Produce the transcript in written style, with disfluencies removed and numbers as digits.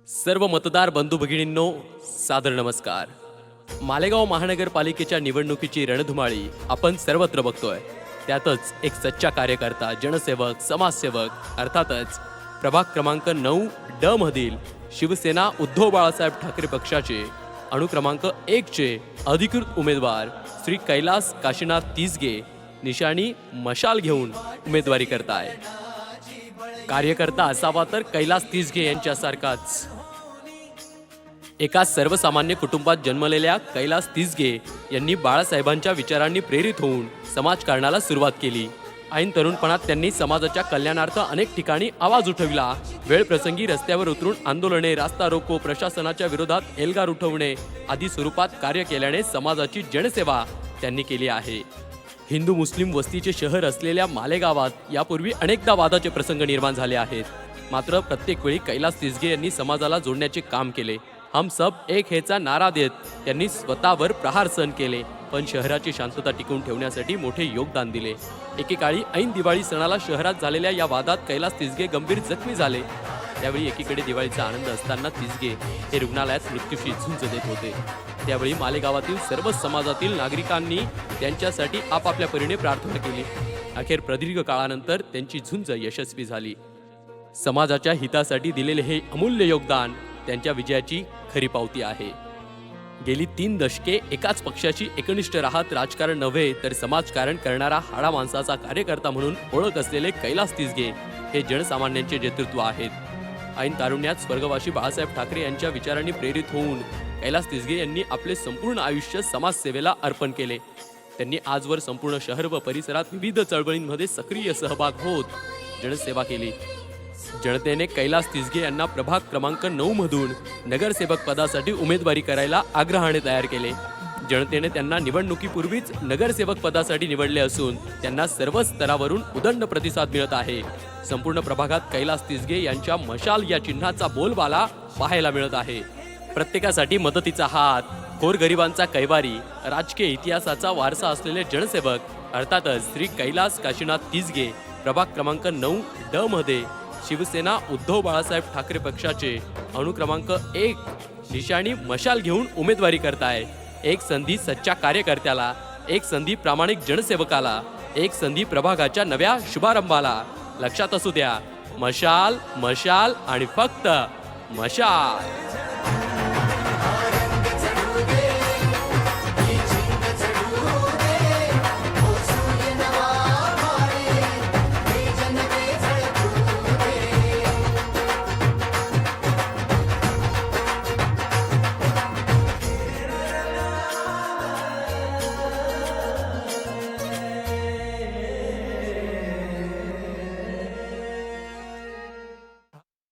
सर्व मतदार बंधू भगिनींनो, सादर नमस्कार. मालेगाव महानगरपालिकेच्या निवडणुकीची रणधुमाळी आपण सर्वत्र बघतोय. त्यातच एक सच्चा कार्यकर्ता, जनसेवक, समाजसेवक, अर्थातच प्रभाग क्रमांक 9 ड मधील शिवसेना उद्धव बाळासाहेब ठाकरे पक्षाचे अनुक्रमांक 1 चे अधिकृत उमेदवार श्री कैलास काशीनाथ तिसगे निशाणी मशाल घेऊन उमेदवारी करताय. कार्यकर्ता असावा तर कैलास तिसगे यांच्यासारखाच. एका सर्वसामान्य कुटुंबात जन्मलेल्या कैलास तिसगे यांनी बाळासाहेबांच्या विचारांनी प्रेरित होऊन समाजकारणाला सुरुवात केली. ऐन तरुणपणात त्यांनी समाजाच्या कल्याणार्थ अनेक ठिकाणी आवाज उठविला. वेळ प्रसंगी रस्त्यावर उतरून आंदोलने, रास्ता रोको, प्रशासनाच्या विरोधात एल्गार उठवणे आदी स्वरूपात कार्य केल्याने समाजाची जनसेवा त्यांनी केली आहे. हिंदू मुस्लिम वस्तीचे शहर असलेल्या मालेगावात यापूर्वी अनेकदा वादाचे प्रसंग निर्माण झाले आहेत. मात्र प्रत्येक वेळी कैलास तिसगे यांनी समाजाला जोडण्याचे काम केले. हम सब एक हेचा नारा देत त्यांनी स्वतःवर प्रहार सहन केले, पण शहराची शांतता टिकवून ठेवण्यासाठी मोठे योगदान दिले. एकेकाळी ऐन दिवाळी सणाला शहरात झालेल्या या वादात कैलास तिसगे गंभीर जखमी झाले. त्यावेळी एकीकडे दिवाळीचा आनंद असताना तिसगे हे रुग्णालयात मृत्यूशी झुंज देत होते. त्यावेळी मालेगावातील सर्व समाजातील नागरिकांनी त्यांच्यासाठी आपापल्या परीने प्रार्थना केली. अखेर प्रदीर्घ काळानंतर त्यांची झुंज यशस्वी झाली. समाजाच्या हितासाठी दिलेले हे अमूल्य योगदान त्यांच्या विजयाची खरी पावती आहे. गेली 3 दशके एकाच पक्षाची एकनिष्ठ राहत राजकारण नव्हे तर समाजकारण करणारा हाडा माणसाचा कार्यकर्ता म्हणून ओळख असलेले कैलास तिसगे हे जनसामान्यांचे नेतृत्व आहेत. ऐन तारुण्यात स्वर्गवासी बाळासाहेब ठाकरे यांच्या विचारांनी प्रेरित होऊन कैलास तिसगे यांनी आपले संपूर्ण आयुष्य समाजसेवेला अर्पण केले. त्यांनी आजवर संपूर्ण शहर व परिसरात विविध चळवळींमध्ये सक्रिय सहभाग होत जनसेवा केली. जनतेने कैलास तिसगे यांना प्रभाग क्रमांक 9 मधून नगरसेवक पदासाठी उमेदवारी करायला आग्रहाने तयार केले. जनतेने त्यांना निवडणुकीपूर्वीच नगरसेवक पदासाठी निवडले असून त्यांना सर्व स्तरावरून उदंड प्रतिसाद मिळत आहे. संपूर्ण प्रभागात कैलास तिसगे यांच्या मशाल या चिन्हाचा बोलबाला पाहायला मिळत आहे. प्रत्येकासाठी मदतीचा हात, गोरगरिबांचा कैवारी, राजकीय इतिहासाचा वारसा असलेले जनसेवक अर्थातच श्री कैलास काशीनाथ तिसगे प्रभाग क्रमांक 9 ड मध्ये शिवसेना उद्धव बाळासाहेब ठाकरे पक्षाचे अनुक्रमांक 1 निशाणी मशाल घेऊन उमेदवारी करताय. एक संधी सच्च्या कार्यकर्त्याला, एक संधी प्रामाणिक जनसेवकाला, एक संधी प्रभागाच्या नव्या शुभारंभाला. लक्षात असू द्या, मशाल, मशाल आणि फक्त मशाल.